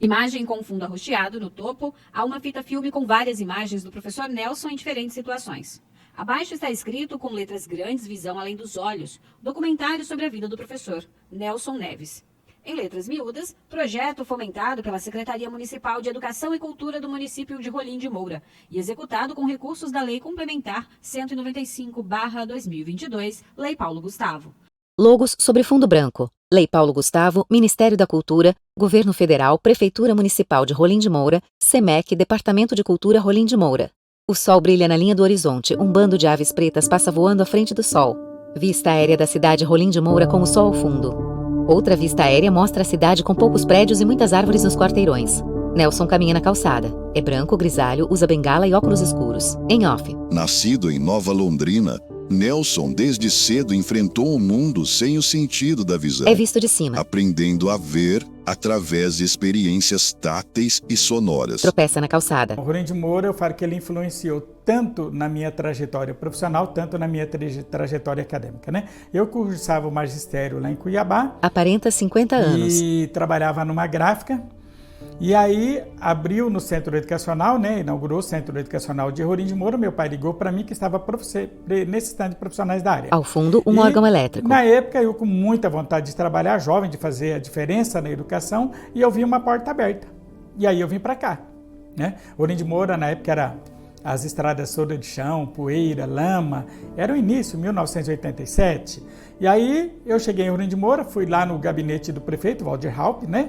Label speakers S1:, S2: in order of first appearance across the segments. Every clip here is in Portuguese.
S1: Imagem com fundo arroxeado no topo, há uma fita filme com várias imagens do professor Nelson em diferentes situações. Abaixo está escrito com letras grandes Visão Além dos Olhos, documentário sobre a vida do professor Nelson Neves. Em letras miúdas, projeto fomentado pela Secretaria Municipal de Educação e Cultura do município de Rolim de Moura e executado com recursos da Lei Complementar 195/2022, Lei Paulo Gustavo.
S2: Logos sobre fundo branco. Lei Paulo Gustavo, Ministério da Cultura, Governo Federal, Prefeitura Municipal de Rolim de Moura, SEMEC, Departamento de Cultura Rolim de Moura. O sol brilha na linha do horizonte, um bando de aves pretas passa voando à frente do sol. Vista aérea da cidade Rolim de Moura com o sol ao fundo. Outra vista aérea mostra a cidade com poucos prédios e muitas árvores nos quarteirões. Nelson caminha na calçada. É branco, grisalho, usa bengala e óculos escuros. Em off.
S3: Nascido em Nova Londrina, Nelson desde cedo enfrentou o mundo sem o sentido da visão.
S2: É visto de cima.
S3: Aprendendo a ver através de experiências táteis e sonoras.
S2: Tropeça na calçada.
S4: O Rolim de Moura, eu falo que ele influenciou tanto na minha trajetória profissional, tanto na minha trajetória acadêmica, né? Eu cursava o magistério lá em Cuiabá.
S2: Aparenta 50 anos.
S4: E trabalhava numa gráfica. E aí abriu no centro educacional, né? Inaugurou o centro educacional de Rolim de Moura. Meu pai ligou para mim que estava necessitando de profissionais da área.
S2: Ao fundo, um órgão elétrico.
S4: Na época, eu com muita vontade de trabalhar, jovem, de fazer a diferença na educação, e eu vi uma porta aberta. E aí eu vim para cá, né? Rolim de Moura, na época, era as estradas todas de chão, poeira, lama. Era o início, 1987. E aí eu cheguei em Rolim de Moura, fui lá no gabinete do prefeito, Waldir Halp, né?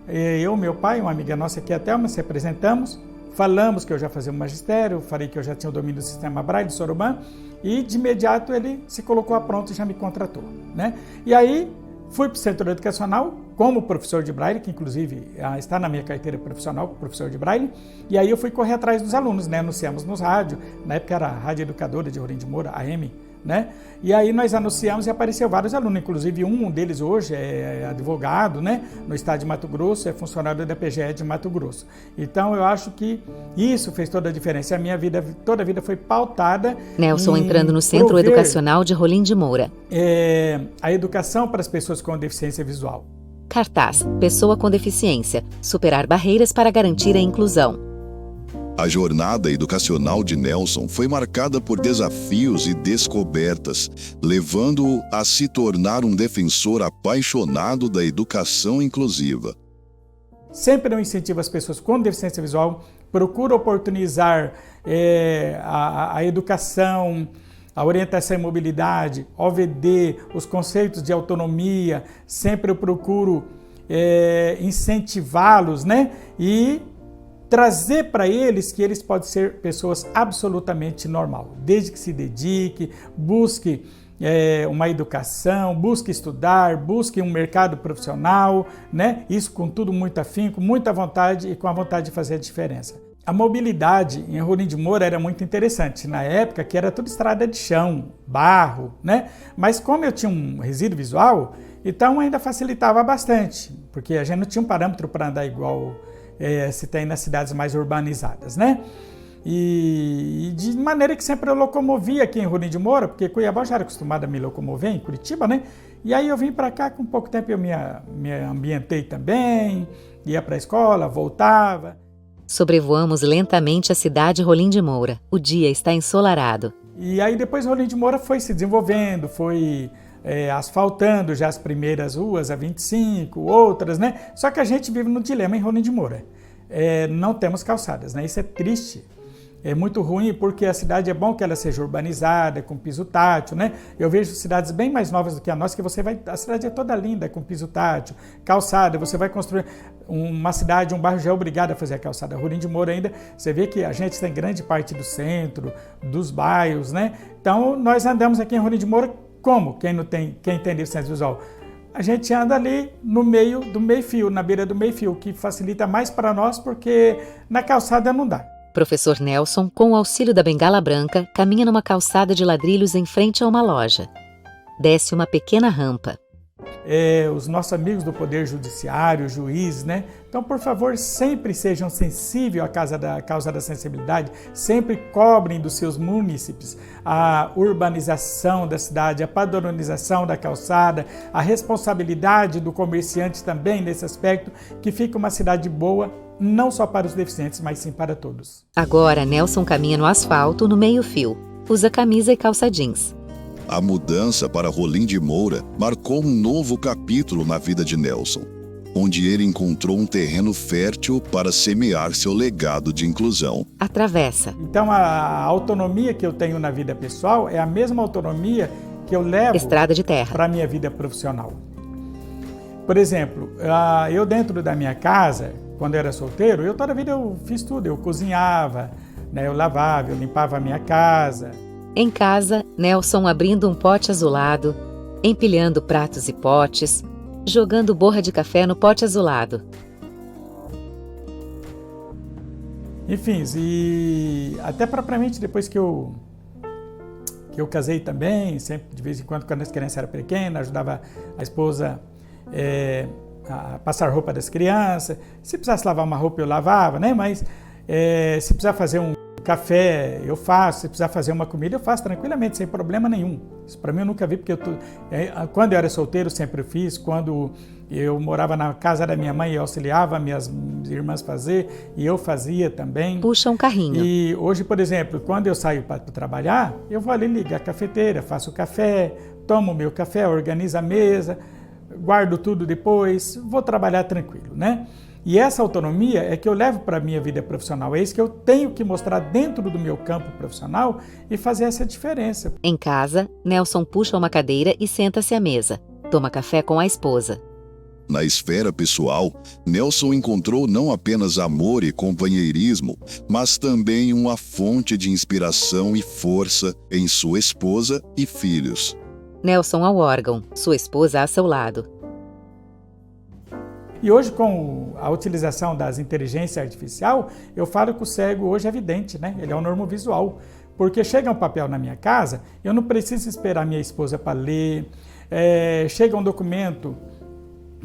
S4: Eu, meu pai, uma amiga nossa aqui, a Thelma, se apresentamos, falamos que eu já fazia o magistério, falei que eu já tinha o domínio do sistema Braille, do Sorobã, e de imediato ele se colocou a pronto e já me contratou, né? E aí fui para o centro educacional como professor de Braille, que inclusive está na minha carteira profissional, professor de Braille, e aí eu fui correr atrás dos alunos, né? Anunciamos nos rádios, na época era a Rádio Educadora de Rolim de Moura, AM, né? E aí nós anunciamos e apareceu vários alunos, inclusive um deles hoje é advogado, né? No estado de Mato Grosso, é funcionário da PGE de Mato Grosso. Então eu acho que isso fez toda a diferença. A minha vida, toda a vida foi pautada.
S2: Nelson entrando no Centro Educacional de Rolim de Moura.
S4: A educação para as pessoas com deficiência visual.
S2: Cartaz: Pessoa com deficiência. Superar barreiras para garantir a inclusão.
S3: A jornada educacional de Nelson foi marcada por desafios e descobertas, levando-o a se tornar um defensor apaixonado da educação inclusiva.
S4: Sempre eu incentivo as pessoas com deficiência visual, procuro oportunizar a educação, a orientação e mobilidade, OVD, os conceitos de autonomia, sempre eu procuro incentivá-los, né? E trazer para eles que eles podem ser pessoas absolutamente normais, desde que se dedique, busque uma educação, busque estudar, busque um mercado profissional, né? Isso com tudo muito afinco, muita vontade e com a vontade de fazer a diferença. A mobilidade em Rolim de Moura era muito interessante, na época que era tudo estrada de chão, barro, né? Mas como eu tinha um resíduo visual, então ainda facilitava bastante, porque a gente não tinha um parâmetro para andar igual se tem nas cidades mais urbanizadas, né? E de maneira que sempre eu locomovia aqui em Rolim de Moura, porque Cuiabá já era acostumado a me locomover, em Curitiba, né? E aí eu vim para cá, com pouco tempo eu me ambientei também, ia para a escola, voltava.
S2: Sobrevoamos lentamente a cidade Rolim de Moura. O dia está ensolarado.
S4: E aí depois Rolim de Moura foi se desenvolvendo, foi asfaltando já as primeiras ruas, a 25, outras, né? Só que a gente vive no dilema em Rolim de Moura. Não temos calçadas, né? Isso é triste. É muito ruim porque a cidade é bom que ela seja urbanizada, com piso tátil, né? Eu vejo cidades bem mais novas do que a nossa, que a cidade é toda linda, com piso tátil, calçada, você vai construir uma cidade, um bairro já é obrigado a fazer a calçada. Rolim de Moura ainda, você vê que a gente tem grande parte do centro, dos bairros, né? Então, nós andamos aqui em Rolim de Moura como? Quem tem deficiência visual? A gente anda ali no meio do meio-fio, na beira do meio-fio, que facilita mais para nós porque na calçada não dá.
S2: Professor Nelson, com o auxílio da bengala branca, caminha numa calçada de ladrilhos em frente a uma loja. Desce uma pequena rampa.
S4: os nossos amigos do Poder Judiciário, juízes, né? Então, por favor, sempre sejam sensíveis à causa da sensibilidade, sempre cobrem dos seus munícipes a urbanização da cidade, a padronização da calçada, a responsabilidade do comerciante também nesse aspecto, que fica uma cidade boa, não só para os deficientes, mas sim para todos.
S2: Agora, Nelson caminha no asfalto no meio-fio. Usa camisa e calça jeans.
S3: A mudança para Rolim de Moura marcou um novo capítulo na vida de Nelson, onde ele encontrou um terreno fértil para semear seu legado de inclusão.
S2: Atravessa.
S4: Então, a autonomia que eu tenho na vida pessoal é a mesma autonomia que eu levo
S2: Estrada de terra.
S4: para a minha vida profissional. Por exemplo, eu dentro da minha casa, quando eu era solteiro, toda a vida eu fiz tudo. Eu cozinhava, né, eu lavava, eu limpava a minha casa.
S2: Em casa, Nelson abrindo um pote azulado, empilhando pratos e potes, jogando borra de café no pote azulado.
S4: Enfim, e até propriamente depois que eu casei também, sempre de vez em quando as crianças eram pequenas, ajudava a esposa a passar roupa das crianças. Se precisasse lavar uma roupa, eu lavava, né? Mas se precisar fazer um café, eu faço. Se precisar fazer uma comida, eu faço tranquilamente, sem problema nenhum. Isso para mim eu nunca vi, porque quando eu era solteiro, sempre fiz. Quando eu morava na casa da minha mãe, eu auxiliava minhas irmãs fazer, e eu fazia também.
S2: Puxa um carrinho.
S4: E hoje, por exemplo, quando eu saio para trabalhar, eu vou ali ligar a cafeteira, faço o café, tomo o meu café, organizo a mesa, guardo tudo depois, vou trabalhar tranquilo, né? E essa autonomia é que eu levo para a minha vida profissional. É isso que eu tenho que mostrar dentro do meu campo profissional e fazer essa diferença.
S2: Em casa, Nelson puxa uma cadeira e senta-se à mesa. Toma café com a esposa.
S3: Na esfera pessoal, Nelson encontrou não apenas amor e companheirismo, mas também uma fonte de inspiração e força em sua esposa e filhos.
S2: Nelson ao órgão, sua esposa a seu lado.
S4: E hoje, com a utilização das inteligências artificiais, eu falo que o cego hoje é vidente, né? Ele é um normovisual. Porque chega um papel na minha casa, eu não preciso esperar minha esposa para ler. Chega um documento,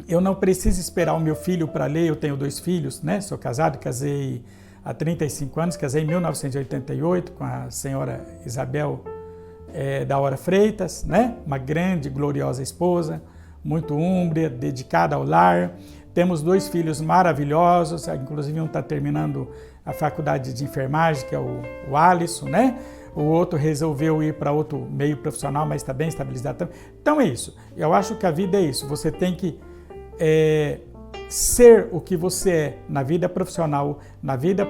S4: eu não preciso esperar o meu filho para ler. Eu tenho 2 filhos, né? Sou casado, casei há 35 anos, casei em 1988 com a senhora Isabel da Hora Freitas, né? Uma grande, gloriosa esposa, muito úmbria, dedicada ao lar. Temos 2 filhos maravilhosos, inclusive um está terminando a faculdade de enfermagem, que é o Alisson, né? O outro resolveu ir para outro meio profissional, mas está bem estabilizado também. Então é isso. Eu acho que a vida é isso. Você tem que ser o que você é na vida profissional, na vida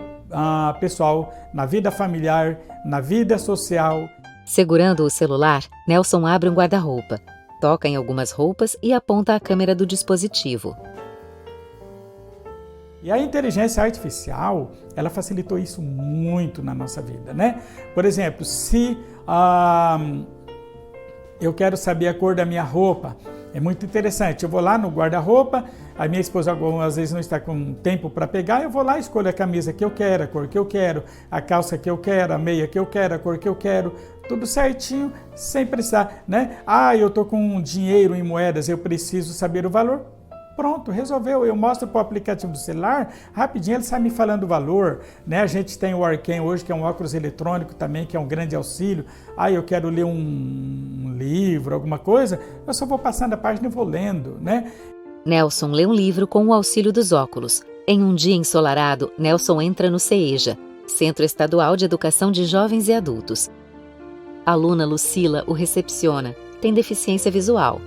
S4: pessoal, na vida familiar, na vida social.
S2: Segurando o celular, Nelson abre um guarda-roupa, toca em algumas roupas e aponta a câmera do dispositivo.
S4: E a inteligência artificial, ela facilitou isso muito na nossa vida, né? Por exemplo, se eu quero saber a cor da minha roupa, é muito interessante. Eu vou lá no guarda-roupa, a minha esposa às vezes não está com tempo para pegar, eu vou lá e escolho a camisa que eu quero, a cor que eu quero, a calça que eu quero, a meia que eu quero, a cor que eu quero, tudo certinho, sem precisar, né? Eu estou com dinheiro em moedas, eu preciso saber o valor. Pronto, resolveu. Eu mostro para o aplicativo do celular, rapidinho ele sai me falando o valor, né? A gente tem o Arcane hoje, que é um óculos eletrônico também, que é um grande auxílio. Eu quero ler um livro, alguma coisa, eu só vou passando a página e vou lendo, né?
S2: Nelson lê um livro com o auxílio dos óculos. Em um dia ensolarado, Nelson entra no CEJA, Centro Estadual de Educação de Jovens e Adultos. A aluna Lucila o recepciona, tem deficiência visual.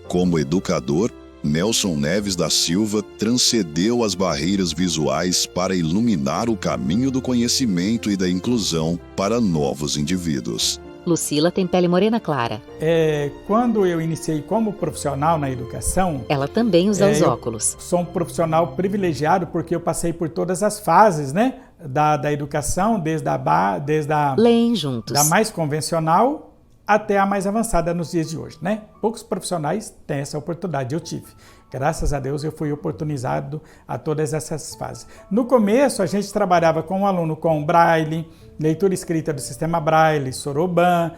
S3: Como educador, Nelson Neves da Silva transcendeu as barreiras visuais para iluminar o caminho do conhecimento e da inclusão para novos indivíduos.
S2: Lucila tem pele morena clara.
S4: Quando eu iniciei como profissional na educação...
S2: Ela também usa os óculos.
S4: Sou um profissional privilegiado porque eu passei por todas as fases, né, da educação, desde a
S2: Leem juntos.
S4: Da mais convencional até a mais avançada nos dias de hoje, né? Poucos profissionais têm essa oportunidade, eu tive. Graças a Deus eu fui oportunizado a todas essas fases. No começo a gente trabalhava com o aluno com Braille, leitura escrita do sistema Braille, Soroban,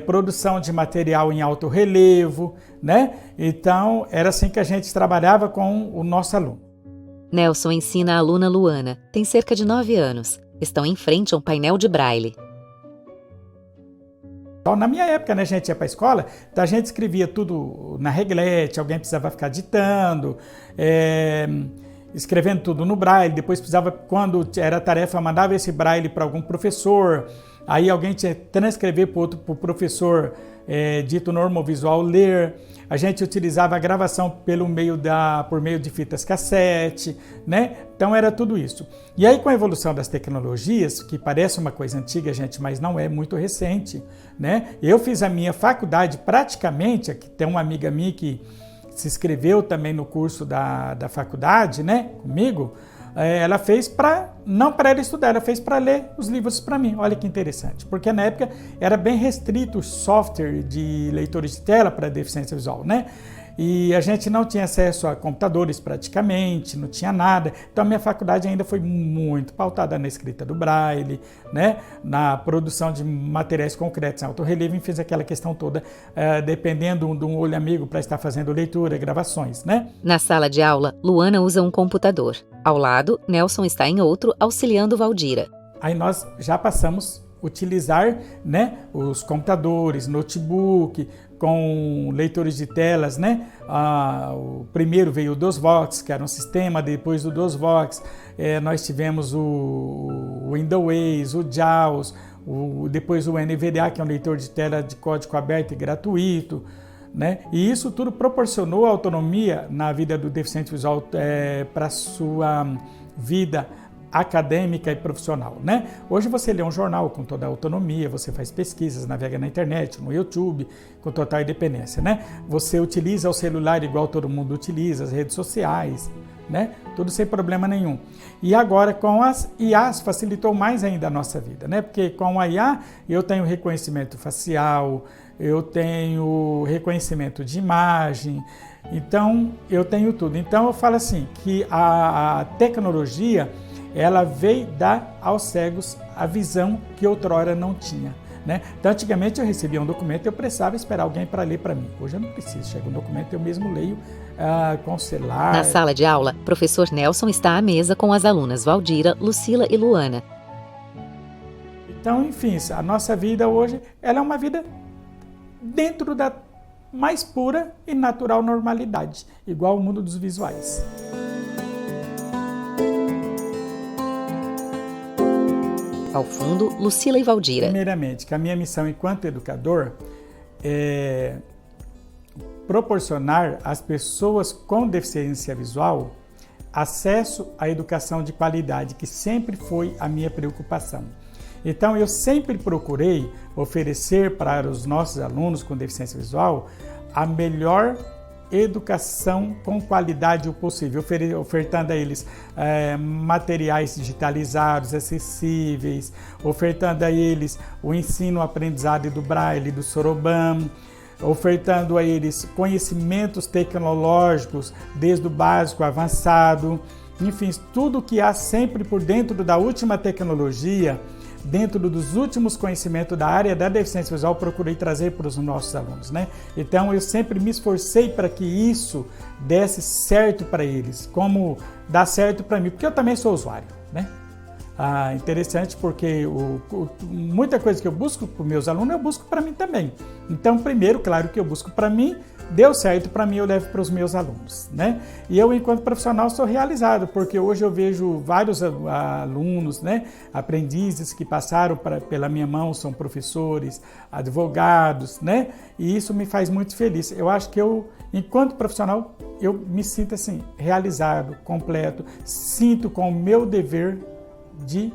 S4: produção de material em alto relevo, né? Então era assim que a gente trabalhava com o nosso aluno.
S2: Nelson ensina a aluna Luana, tem cerca de 9 anos. Estão em frente a um painel de Braille.
S4: Na minha época, né, a gente ia para a escola, então a gente escrevia tudo na reglete, alguém precisava ficar ditando, escrevendo tudo no Braille, depois precisava, quando era tarefa, mandava esse Braille para algum professor, aí alguém tinha que transcrever para o professor dito normovisual ler. A gente utilizava a gravação por meio de fitas cassete, né? Então era tudo isso. E aí com a evolução das tecnologias, que parece uma coisa antiga, gente, mas não é muito recente, né? Eu fiz a minha faculdade praticamente, aqui tem uma amiga minha que se inscreveu também no curso da faculdade, né, comigo, ela fez não para ela estudar, ela fez para ler os livros para mim. Olha que interessante, porque na época era bem restrito o software de leitores de tela para deficiência visual, né? E a gente não tinha acesso a computadores praticamente, não tinha nada. Então a minha faculdade ainda foi muito pautada na escrita do Braille, né? Na produção de materiais concretos em alto relevo, e fiz aquela questão toda, dependendo de um olho amigo para estar fazendo leitura, gravações, né?
S2: Na sala de aula, Luana usa um computador. Ao lado, Nelson está em outro, auxiliando Valdira.
S4: Aí nós já passamos a utilizar, né, os computadores, notebook, com leitores de telas, né? O primeiro veio o DOSVox, que era um sistema, depois do DOSVox nós tivemos o Windows, o JAWS, depois o NVDA, que é um leitor de tela de código aberto e gratuito, né? E isso tudo proporcionou autonomia na vida do deficiente visual para a sua vida acadêmica e profissional, né? Hoje você lê um jornal com toda a autonomia, você faz pesquisas, navega na internet, no YouTube, com total independência, né? Você utiliza o celular igual todo mundo utiliza, as redes sociais, né? Tudo sem problema nenhum. E agora com as IAs facilitou mais ainda a nossa vida, né? Porque com a IA eu tenho reconhecimento facial, eu tenho reconhecimento de imagem, então eu tenho tudo. Então eu falo assim, que a tecnologia ela veio dar aos cegos a visão que outrora não tinha, né? Então, antigamente eu recebia um documento e eu precisava esperar alguém para ler para mim. Hoje eu não preciso, chega um documento eu mesmo leio com o celular.
S2: Na sala de aula, professor Nelson está à mesa com as alunas Valdira, Lucila e Luana.
S4: Então, enfim, a nossa vida hoje ela é uma vida dentro da mais pura e natural normalidade, igual ao mundo dos visuais.
S2: Ao fundo, Lucila e Valdira.
S4: Primeiramente, que a minha missão enquanto educador é proporcionar às pessoas com deficiência visual acesso à educação de qualidade, que sempre foi a minha preocupação. Então, eu sempre procurei oferecer para os nossos alunos com deficiência visual a melhor educação com qualidade o possível, ofertando a eles materiais digitalizados, acessíveis, ofertando a eles o ensino, aprendizado do Braille, do Soroban, ofertando a eles conhecimentos tecnológicos, desde o básico ao avançado, enfim, tudo que há sempre por dentro da última tecnologia, dentro dos últimos conhecimentos da área da deficiência visual, procurei trazer para os nossos alunos, né? Então eu sempre me esforcei para que isso desse certo para eles, como dá certo para mim, porque eu também sou usuário, né? Interessante porque muita coisa que eu busco para os meus alunos, eu busco para mim também. Então, primeiro, claro que eu busco para mim, deu certo para mim, eu levo para os meus alunos, né? E eu, enquanto profissional, sou realizado, porque hoje eu vejo vários alunos, né? Aprendizes que passaram pela minha mão, são professores, advogados, né? E isso me faz muito feliz. Eu acho que eu, enquanto profissional, eu me sinto assim, realizado, completo, sinto com o meu dever de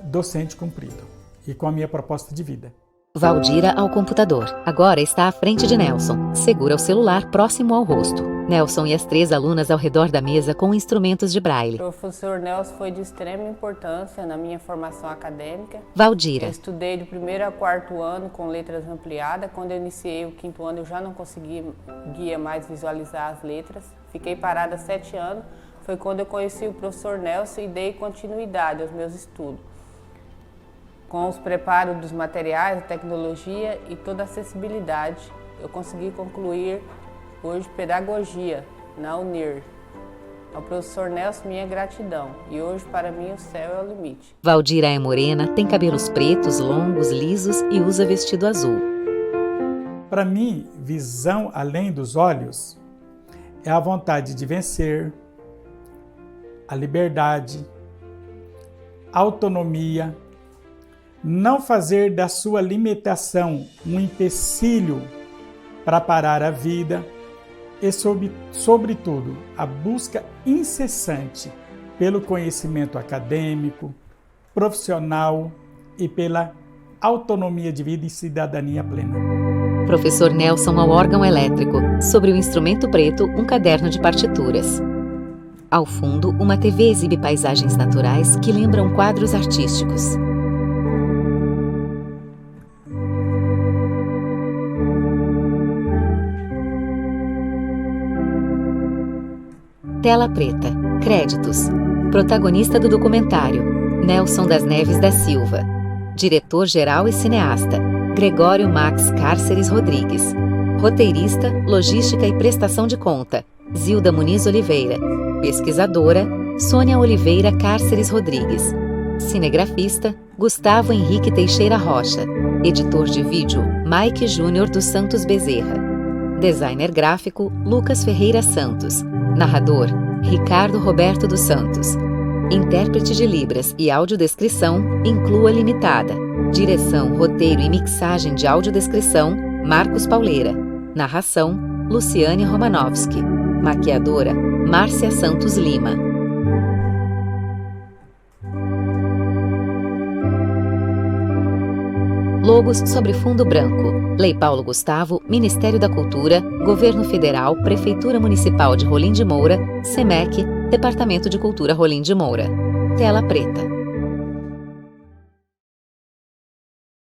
S4: docente cumprido e com a minha proposta de vida.
S2: Valdira ao computador. Agora está à frente de Nelson. Segura o celular próximo ao rosto. Nelson e as 3 alunas ao redor da mesa com instrumentos de Braille.
S5: O professor Nelson foi de extrema importância na minha formação acadêmica.
S2: Valdira.
S5: Eu estudei do 1º ao 4º ano com letras ampliadas. Quando eu iniciei o 5º ano, eu já não conseguia mais visualizar as letras. Fiquei parada 7 anos, foi quando eu conheci o professor Nelson e dei continuidade aos meus estudos. Com os preparos dos materiais, a tecnologia e toda a acessibilidade, eu consegui concluir hoje pedagogia na UNIR. Ao professor Nelson, minha gratidão. E hoje, para mim, o céu é o limite.
S2: Valdira é morena, tem cabelos pretos, longos, lisos e usa vestido azul.
S4: Para mim, visão além dos olhos é a vontade de vencer, a liberdade, a autonomia, não fazer da sua limitação um empecilho para parar a vida e, sobretudo, a busca incessante pelo conhecimento acadêmico, profissional e pela autonomia de vida e cidadania plena.
S2: Professor Nelson ao órgão elétrico, sobre o instrumento preto, um caderno de partituras. Ao fundo, uma TV exibe paisagens naturais que lembram quadros artísticos. Tela preta. Créditos. Protagonista do documentário: Nelson das Neves da Silva. Diretor-geral e cineasta: Gregório Max Cárceres Rodrigues. Roteirista, logística e prestação de conta: Zilda Muniz Oliveira. Pesquisadora: Sônia Oliveira Cárceres Rodrigues. Cinegrafista: Gustavo Henrique Teixeira Rocha. Editor de vídeo: Mike Júnior dos Santos Bezerra. Designer gráfico: Lucas Ferreira Santos. Narrador: Ricardo Roberto dos Santos. Intérprete de Libras e audiodescrição: Inclua Limitada. Direção, roteiro e mixagem de audiodescrição: Marcos Pauleira. Narração: Luciane Romanovski. Maquiadora: Márcia Santos Lima. Logos sobre fundo branco. Lei Paulo Gustavo, Ministério da Cultura, Governo Federal, Prefeitura Municipal de Rolim de Moura, SEMEC, Departamento de Cultura Rolim de Moura. Tela preta.